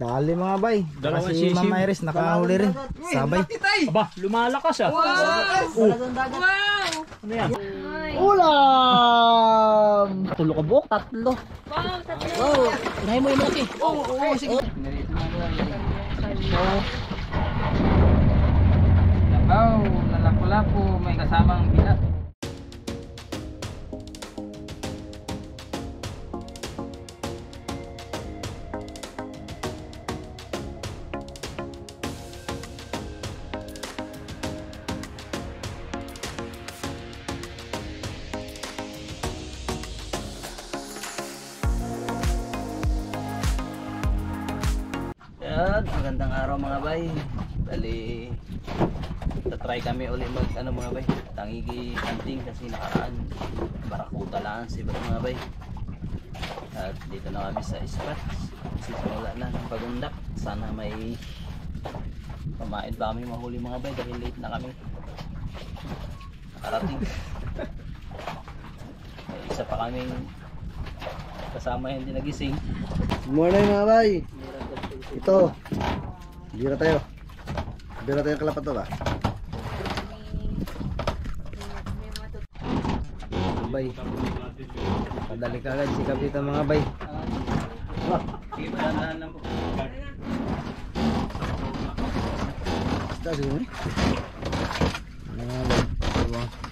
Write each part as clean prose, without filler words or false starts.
Dali mga bay. Dalawang Si sisim. Ma'am Iris nakahuli rin. Sabay. Aba, lumalakas ah. Wow! Ano yan? Ulam! Tulo ka buhok, tatlo. Wow, tatlo. Wow, unahin mo yung malaki. Oo, sige. Labaw, nalapo-lapo, may kasamang bilat. Yan, magandang araw mga bay. Bali, try kami ulit mag mga bay, tangigi hunting kasi nakaraan barakuda lang si mga bay. At dito na kami sa spot. Simula na ng pagundak. Sana may pamain pa kami mahuli mga bay dahil late na kami nakarating. May isa pa kaming kasama hindi nagising. Good morning mga bay. Ito. Bira tayo. Bira tayo kalapat to ba? Bay. Padali ka agad si Kapitan mga bay. Sige, dahan lang po. Basta siguro eh. Mga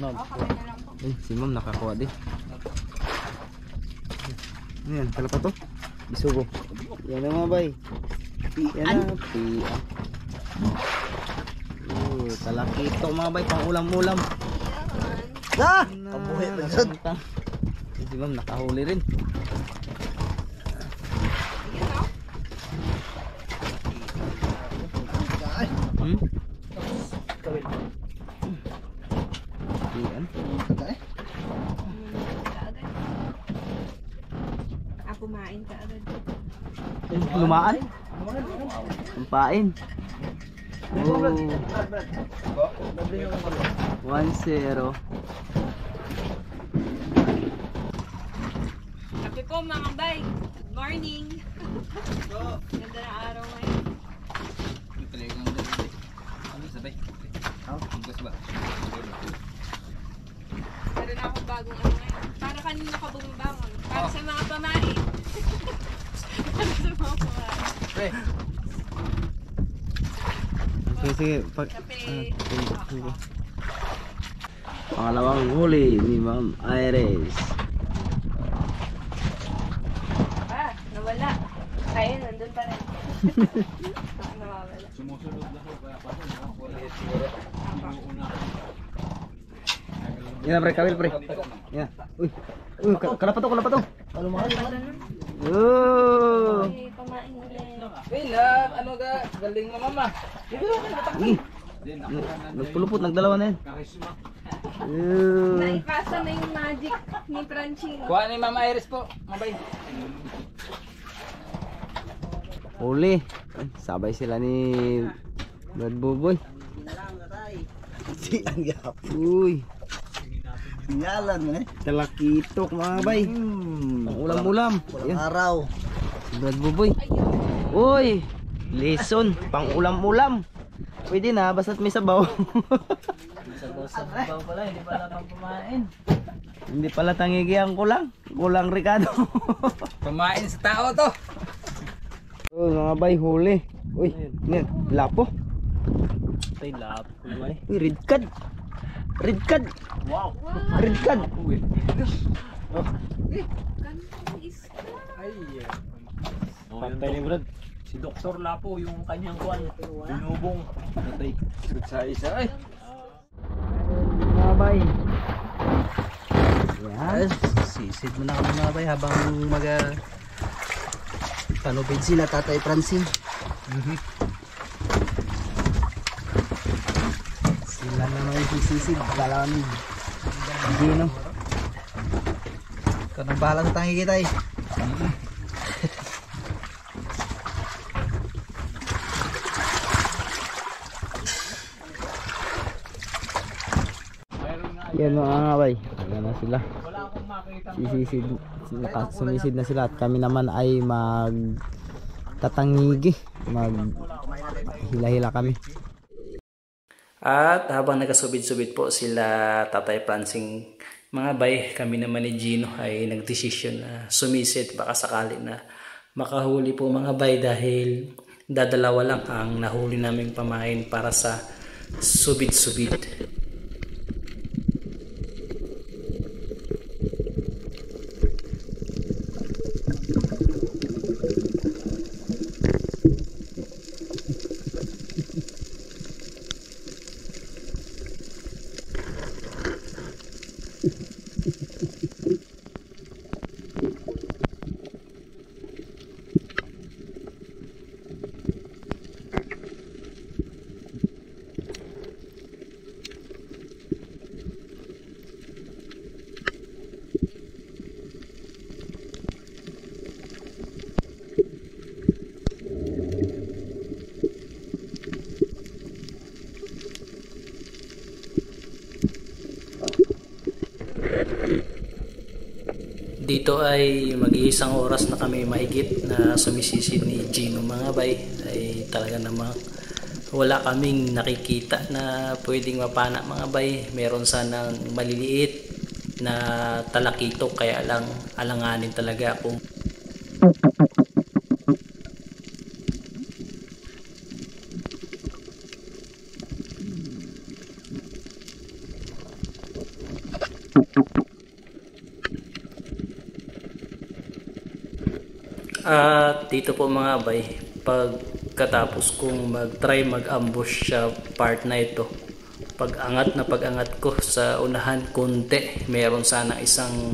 bay. Si Ma'am nakakuha din. Ayan, kalapat to. Bisugo. Yan na mga bay. Yan na. Pian. Talakito mga bay. Pang ulam-ulam. Ah! Kabuhay pa dyan. Si Ma'am nakahuli rin. Hmm? Pian. Kumain ka agad. Lumaan? Kumpain. Oh. 1-0. Kape po mga bay. Good morning. Ganda na araw ngayon. Meron na akong bagong ano ngayon. Para kanina ka bumabangon. Para sa mga pamain. Para sa mga pamain. Sige. Kape. Sige. Pangalawang huli ni Ma'am Iris. Nawala. Ayun, nandun pa rin. Nawawala. Sumusunod na ko kaya pa Yan na pre, kawil pre. Yan. Uy, kalapat to. Lumaki. Oh. Ay, pamain ulit. Ilan, ano ka, galing mo mama. Nagpulupot, nagdalawa na yan. Naipasa na yung magic ni Franchino. Kuha ni Mama Iris po, mabay. Huli. Sabay sila ni Brad Buboy. Si Angyap. Uy. Singalan mo eh. Talakitok mga bay. Pang ulam-ulam. Walang araw. Si Brad Buboy. Uy. Lesson. Pang ulam-ulam. Pwede na, basta't may sabaw. Sabaw pala, hindi pala pang pumain. Hindi pala tangigihan ko lang. Kulang Ricardo. Pamain sa tao to. Uy mga bay, huli. Uy, yan, lapo. Tay lap. Uy, red card. Wow. Red card. Pantay ni Brad. Si Dr. Lapo, yung kanyang kuwan, binubong. Natay, sa isa ay. Mga bay. Yan. Sisid mo na kami mga bay habang panupid sila Tatay Francine. Sila naman yung sisisid. Dalawa ni Gino. Ikaw nang bahala sa tangi kita eh. Yan mga bay. Ayan na sila. Sumisid na sila at kami naman ay tatangigi. Mag hila-hila kami. At habang nagkasubid-subid po sila Tatay Pransing, mga bay, kami naman ni Gino ay nagdesisyon na sumisid baka sakali na makahuli po mga bay, dahil dadalawa lang ang nahuli naming pamain para sa subid-subid. Dito ay mag-iisang oras na kami mahigit na sumisisid ni Gino mga bay. Ay talaga namang wala kaming nakikita na pwedeng mapana mga bay. Meron sanang maliliit na talakitok, kaya lang alanganin talaga kung at dito po mga bay, pagkatapos kong mag-try mag-ambush sa part na ito, pag-angat ko sa unahan konti, meron sana isang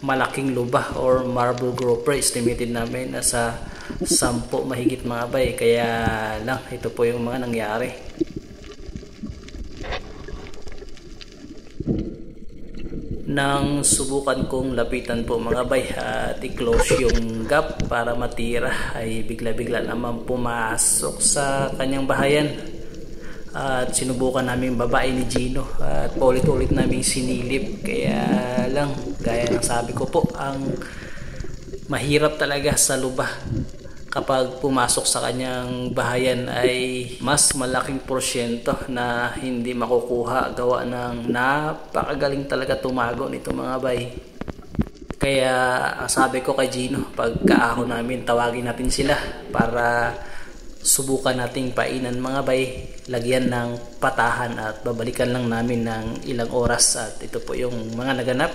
malaking lubah or marble grouper. Estimated namin na sa 10 mahigit mga bay, kaya lang ito po yung mga nangyari. Nang subukan kong lapitan po mga bay at i-close yung gap para matira, ay bigla-bigla naman pumasok sa kanyang bahayan. At sinubukan namin babae ni Gino at paulit-ulit namin sinilip, kaya lang gaya ng sabi ko po, ang mahirap talaga sa lubah kapag pumasok sa kanyang bahayan ay mas malaking porsyento na hindi makukuha, gawa ng napakagaling talaga tumago nito mga bay. Kaya sabi ko kay Gino, pagkaahon namin tawagin natin sila para subukan nating painan mga bay, lagyan ng patahan at babalikan lang namin ng ilang oras. At ito po yung mga naganap.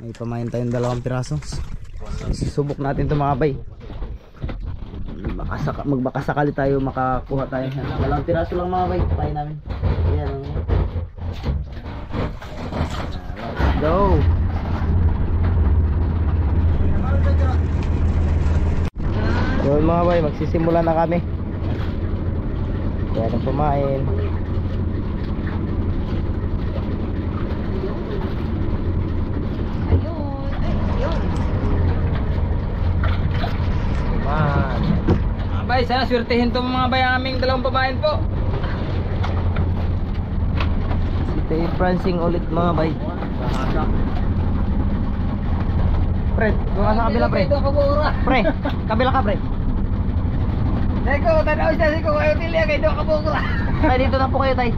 May pamain tayong 2 piraso. Subok natin ito mga bay. Magbaka sakali tayo makakuha tayo. 2 piraso lang mga bay. Patayin namin. Ayan. Let's go. Yun mga bay, magsisimula na kami. Kaya nang pumain. Mga bay, sana swertihin to mga bay ang aming 2 babaen po. Si Tay Pransing ulit mga bay. Pre, doon ka sa kabila pre. Pre, kabila ka pre. Deko, tanaw siya si ko kayo pilya kay do ka bukra. Tay, dito na po kayo tay.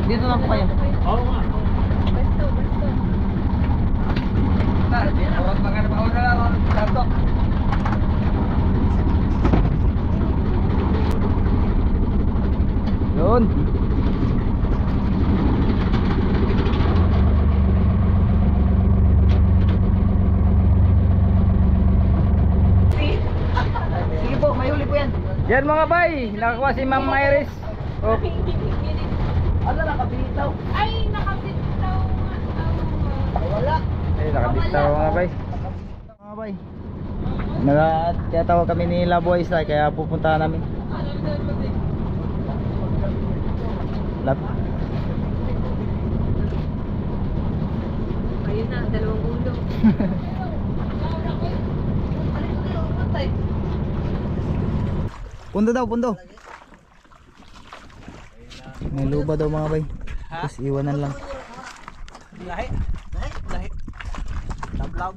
Dito na po kayo. Oo nga. Basto, basto. Orang makan pauna lang satu. Yun. Sige po, may huli po yan. Yan mga bay, nakakuha si Ma'am Iris. Oh, Ala, nakapilitaw. Ay, nakabitaw. Wala. Nakabitaw mga bay. Mga bay. Nagtatawag kami ni La Boys kaya pupuntahan namin. Ayun na, dalawang ulo. Pundo daw, pundo. May luba daw mga bay. Tapos iwanan lang. Lahi. Tablaw.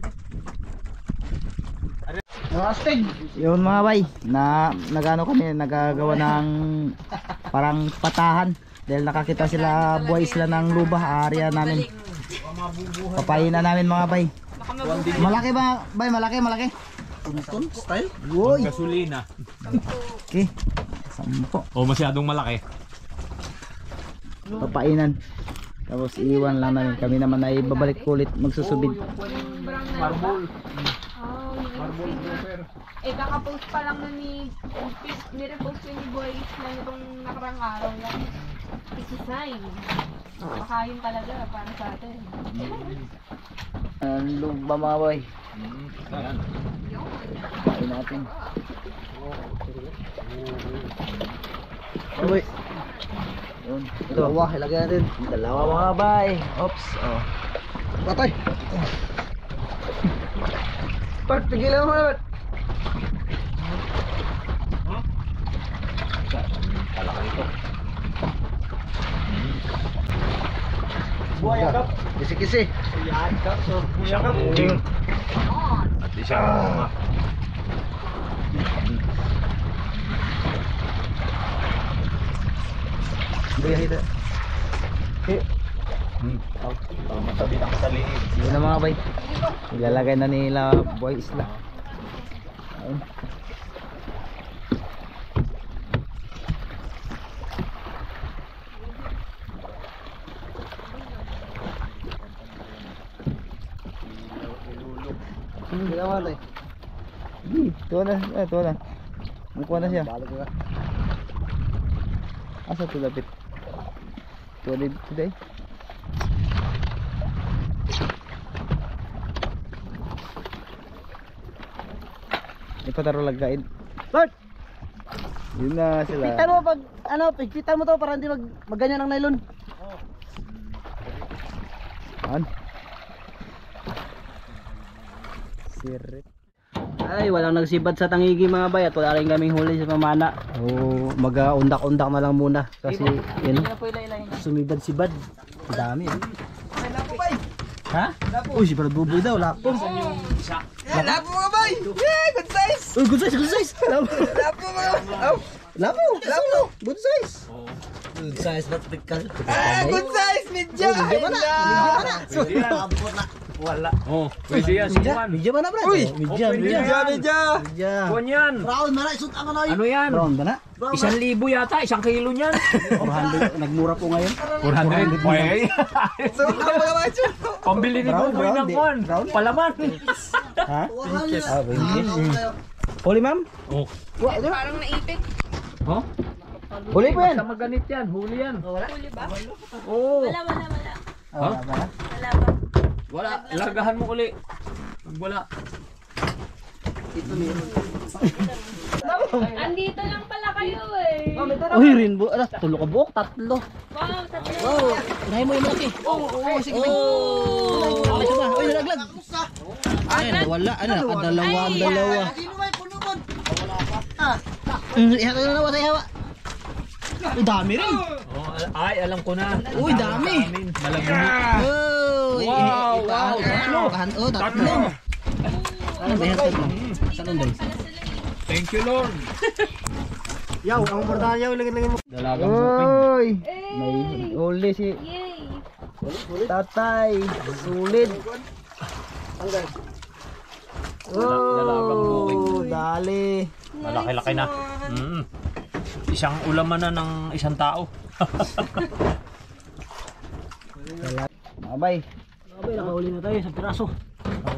Yun mga bay, nagano kami, nagagawa ng parang patahan dahil nakakita sila buhay sila ng luba, area namin. Papayin na namin mga bay. Malaki ba bay? Malaki. Tuntun style. Woy. Gasolina. Okay. 10. O masyadong malaki. Papainan. Tapos iwan lang namin. Kami naman ay babalik ulit magsusubid. Marble. Oh, eh, kaka-post pa lang na ni-repost ko ni Boys na itong nakarang araw lang. Isi-sign. Baka yun talaga para sa atin. Ang luba mga bay. Ayan. Papain natin. Uy. Yun. Ito. Dalawa, ilagay natin. Dalawa mga bay. Oops. Oh. Patay. Part, tigilan mo naman. Kalaki ito. Buhay agap. Kisi-kisi. At isa. Buhay hita. Matabi lang sa liig. Yun na mga bay. Ilalagay na nila buhay isla. Ayun. Ginawa na eh. Tuwa na. Tuwa na. Mukuha na siya. Asa ito lapit? Tuwa na today. Ipataro lagain. Lord! Yun na sila. Pitan mo pag pigpitan mo to para hindi magganyan ang nylon. An? Sirit. Ay, walang nagsibad sa Tangigi mga bay at wala rin kaming huli sa pamana. Oh, mag-undak-undak na lang muna kasi yun. Sumibad-sibad. Ang dami eh. Ha? Uy, si Brad Buboy daw, lapo. Lapo mga bay! Yeah, good size! Uy, good size. Lapo mga Lapo! Good size! Good size but tikal. Good size! Medyo! Medyo ba na? Wala. Oh, pwede yan. Subukan. Medyo ba na Brad? Uy! Medyo! Kuhan yan. Brown na na! Isut ang ano yun! Ano yan? Brown ba na? 1,000 yata. 1 kilo niyan. 400, nagmura po ngayon. 400. Pwede. So, ang mga macho! Pambili ni Brown, Buboy ng kuhan. Palaman. Ha? Ah, huli ma'am? Oh. Parang naipit. Oh? Huli po yan. Basta maganit yan. Huli yan. Huli ba? Oo. Wala. Ha? Wala ba? Wala. Lagahan mo uli. Wala. Andito lang pala kayo eh. Uy, rainbow. Ala, tulo ka buhok, 3. Wow, tatlo. Wow! Unahin mo yung malaki! Sige! Malaki siya ba? Uy, nalaglag! Ayun, wala. Ano, dalawa. Ihato na nawa sa ihawa. Uy, dami rin! Oh, ay, alam ko na. Uy, dami! Malaguni. Uy! Wow! Tatlo! Ano ba ihatot mo? Saan ang doon? Thank you, Lord. Yaw, ang portahan yaw, lagyan mo. Dalagang bukid. Uy! May huli si Yay! tatay. Sulit. Dalagang bukid. Oh, dali. Malaki-laki na. Isang ulaman na ng isang tao. Mabay. Abay, nakahuli na tayo sa piraso.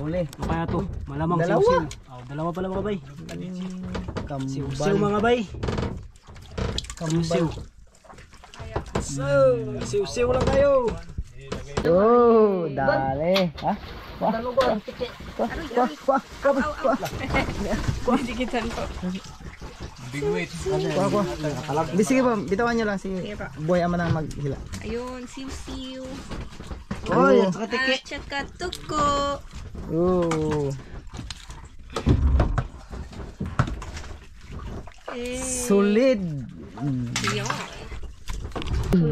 Huli. Ano kaya to? Malamang Dalawa. siw-siw. Oh, dalawa pala mga bay. Siw Kambal. mga bay. Siw. Siw lang kayo. Oh, dali. Ha? Dikitan po. Big weight. Sige pa, bitawan nyo lang. Sige. Sige pa. Boy, ama nang maghila. Ayun, siw-siw. Oy, At saka tuko. oh. Solid. Yun.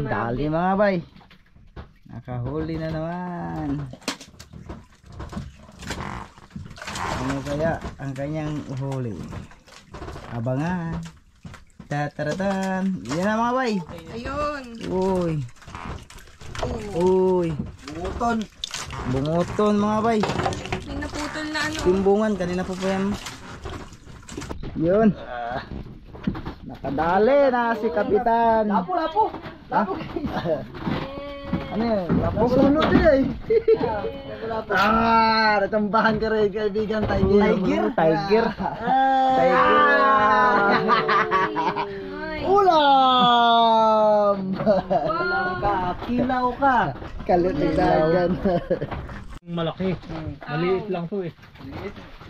Dali mga bay. Nakahuli na naman. Ano kaya ang kanyang huli? Abangan. Tataratan. Yan na mga bay. Ayun. Uy. Uy. Bunguton mga bay. May naputol na ano. Timbungan. Kanina po yan. Yun. Nakadali na si Kapitan. Lapo. Ano yun? Lapo. Sunod din natambahan ka rin kaibigan. Tiger. Tiger. Ulam! Kilaw ka. Kalit ng dagan. Malaki. Maliit lang to eh.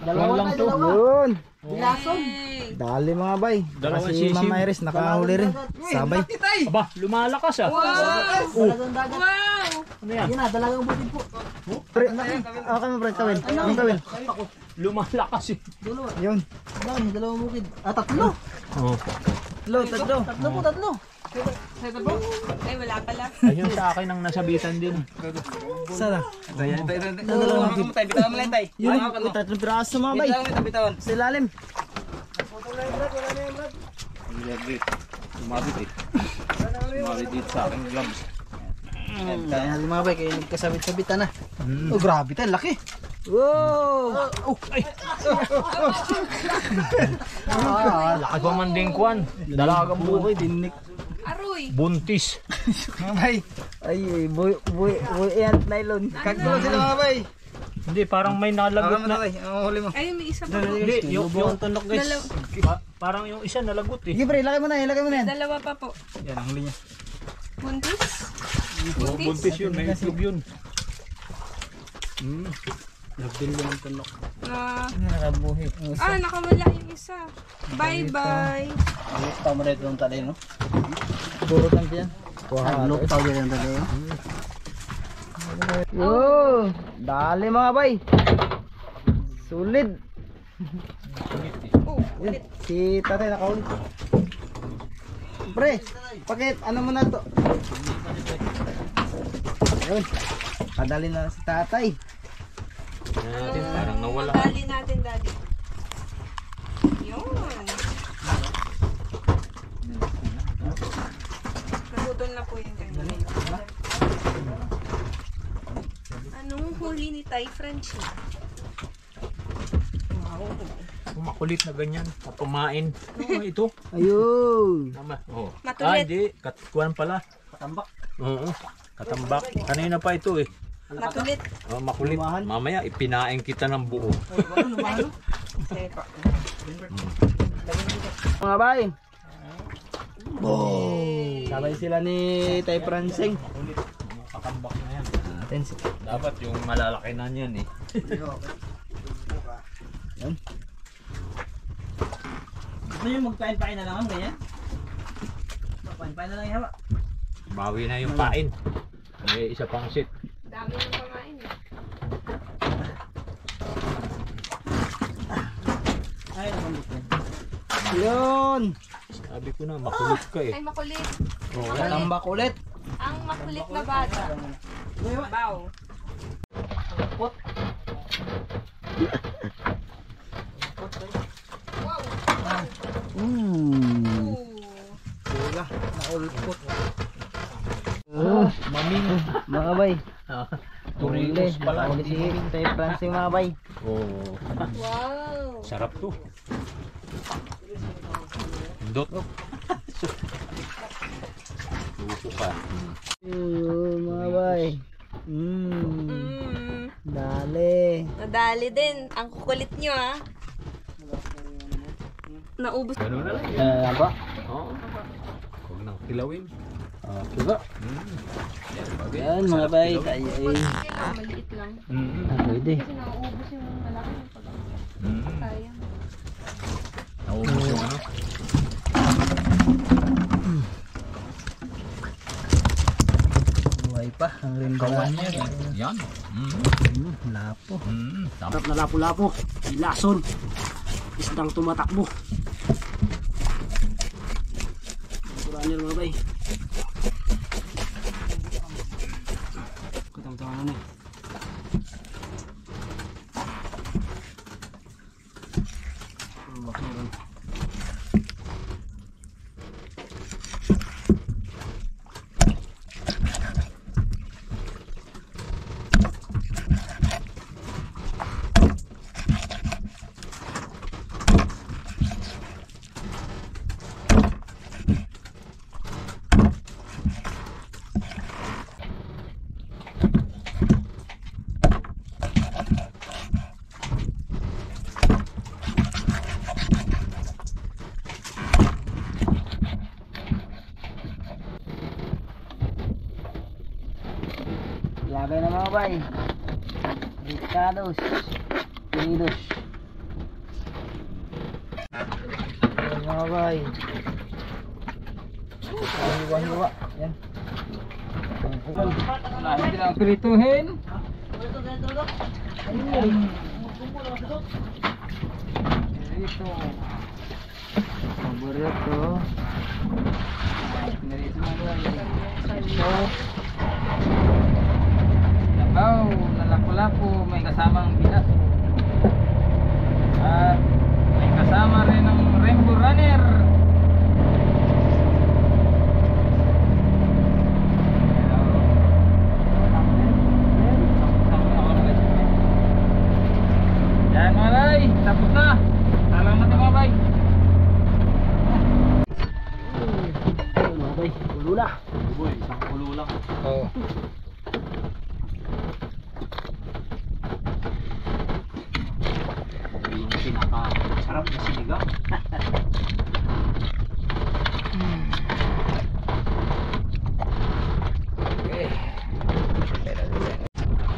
Dalawa lang to. Yun. Hey. Dali mga bay. Dalawang Kasi sisim. Mama Iris nakahuli rin. Sabay. Aba, lumalakas ah. Wow! Ano yan? Pre, kami pre, kawin. Yung kawin. Lumalakas eh. Yun. Tatlo. Oh. Tatlo. Ay, wala pala. Ayun sa akin ang nasabitan din. Sana. Bitawan mo lang tayo. Yun, tatlong piraso mga bay. Bitawan. Sa ilalim. Sumabit eh. Sumabit dito sa aking gloves. Kaya natin mga bay, kayo nagkasabit-sabitan na. Oh, grabe tayo, laki. Wow! Laki pa man din kwan. Dalagang buhay. Dinik. Aroy. Buntis. Mga bay. Ay, boy, and nylon. Kaglo sila mga bay. Hindi, parang may nalagot na. Ang huli mo. Ayun, may isa pa po. Hindi, yung tunok guys. Dalawa. Parang yung isa nalagot eh. Sige pre, ilagay mo na yan. Dalawa pa po. Yan, ang huli niya. Buntis? Oh, buntis yun, may itlog yun. Nagdilo ng tunok. Nakabuhi. Nakawala yung isa. Bye-bye. Tama na ito ng talay, no? Puro lang yan. Look tao yan ang talay, no? Yo! Dali mga bay! Sulit! Yan, si tatay nakaulit. Pre, pakit, ano mo na to? Ayun, kadali na si tatay. Parang nawala. Dali natin, daddy. Yun. Nabutol na po yung ganyan. Anong huli ni Tay Frenchie? Makulit na ganyan. Kumain. Oh, ito. Ayun! Tama. Oh. Matulit. Hindi. Katkuan pala. Katambak. Oo. Katambak. Kanina pa ito eh. Matulit. Oh, makulit. Mamaya ipinain kita ng buo. Mga bay! Sabay sila ni Tay Pransing. Katambak na yan. Dapat yung malalaki na yan eh. Yan. Ano yung magpain-pain na lang ang ganyan? Magpain-pain na lang yung hawa. Bawi na yung pain. May isa pang sit. Dami ng pamain eh. Ay, nabambot yan. Yun! Sabi ko na makulit ka eh. Ay, makulit. Oh, Katambak ulit. Ang makulit na bata. Bow. Ooh. Wala, naulpot. maming. Mga bay. Turingos pala. Uli si Tay Pransing mga bay. Oh. Wow. Sarap to. Dot. Lupo ka. Yun mga bay. Mm. Dali. Nadali din. Ang kukulit nyo ah. Naubos. Ganun na lang. Ano ba? Oo. Huwag nang kilawin. Okay ba? Yan mga bay, tayo ay Kailangan maliit lang. pwede. Kasi nauubos yung malaki yung pag sayang. Naubos yung ano. Buhay pa ang rimba. Kawan niya. Yan. Lapo. Sarap na lapo-lapo. Lason. Isdang tumatakbo. Kurang niya mga bay. Katang-tangan na. Lagay na mga bay. Ricados. Unidos. Ayan mga bay. Hiwa-hiwa. Yan. Lahat din ang pirituhin. Pirito. Paborito. Pirito mga bay. Ito. Labaw na lapu-lapu, may kasamang bilas. At may kasama rin ng Rainbow Runner. Yan mga bay, tapos na. Talang natin mga bay. Ayun mga bay. Ulo na. Boy, isang kulo lang. Oo. Yung pinaka-sarap na sinigang.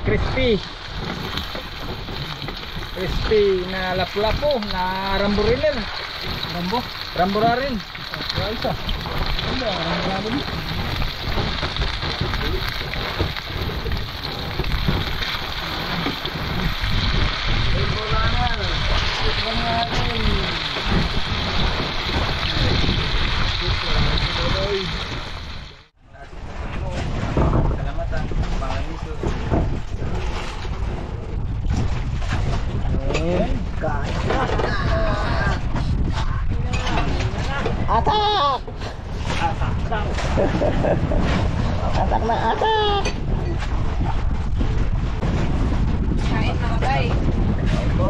Crispy. Crispy na lapu-lapu na Rambo Runner. Rambo rin. Isa. Salamatan, panganiso. Atak! Atak na atak! Kain mga bay. Ito.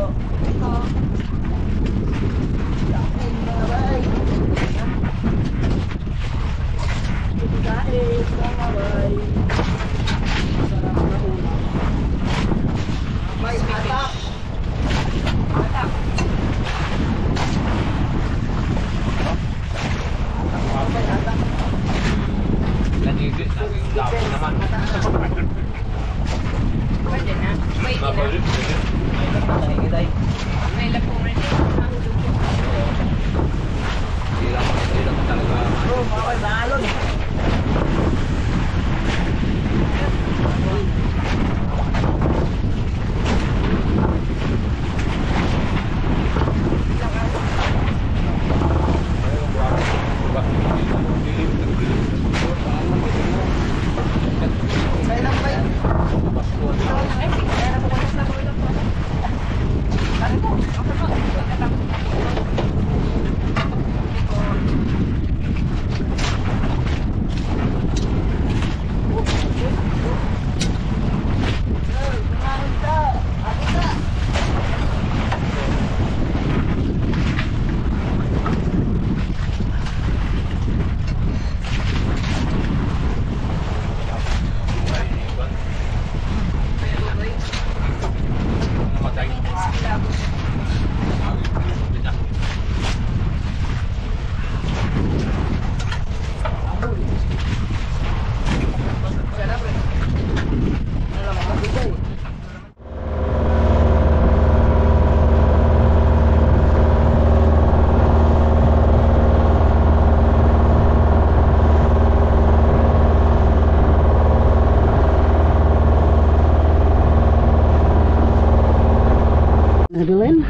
Nanigit, naging lapo naman. Adeline?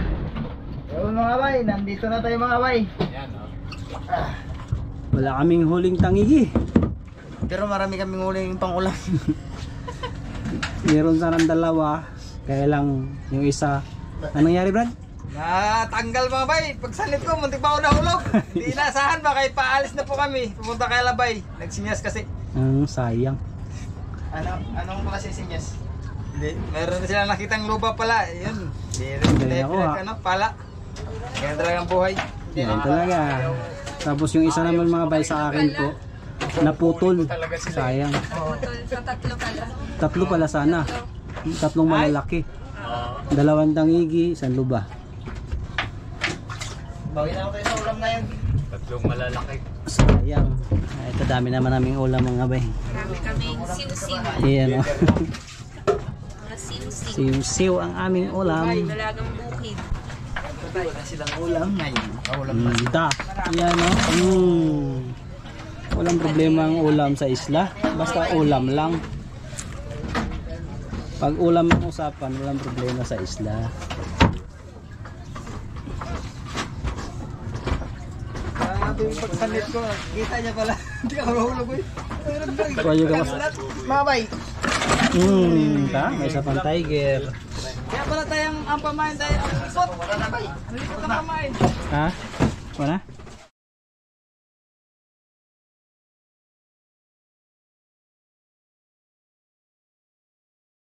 Ayun mga bay, nandito na tayo mga bay. Wala kaming huling tangigi. Pero marami kaming huling pang-ulam. Meron sanang dalawa, kaya lang yung isa. Anong nangyari, Brad? Natanggal mga bay. Pagsalit ko, muntik pa ako nahulog. Hindi inaasahan ba, kaya paalis na po kami. Pumunta kay Labay. Nagsinyas kasi. Sayang. Anong klase sinyas? Hindi. Meron na sila nakitang lupa pala. Yun. Hindi ako, ha? pala. Ganyan talagang buhay. Yan talaga. Tapos yung isa naman mga bay sa akin po, naputol. Sayang. Putol sa tatlo pala. Tatlo pala sana. Tatlong malalaki. Dalawang tangigi, isang luba. Bawi na ako tayo sa ulam ngayon. Tatlong malalaki. Sayang. Ito dami naman naming ulam mga bay. Marami kaming siw-siw. Ayan o. Mga siw-siw. Siw-siw ang aming ulam. Dalagang bukid. Wala silang ulam ngayon. Ulam na Da. Ayan o. Walang problema ang ulam sa isla. Basta ulam lang. Pag ulam ang usapan, walang problema sa isla. Grabe yung pagsalit ko. Kita niya pala. Hindi ako mahulog eh. Kuha ka mas. Mga bay. May isa pang tiger. Kaya pala tayong ang pamain tayo. Ang lipot. Ang lipot ang pamain. Ha? Wala?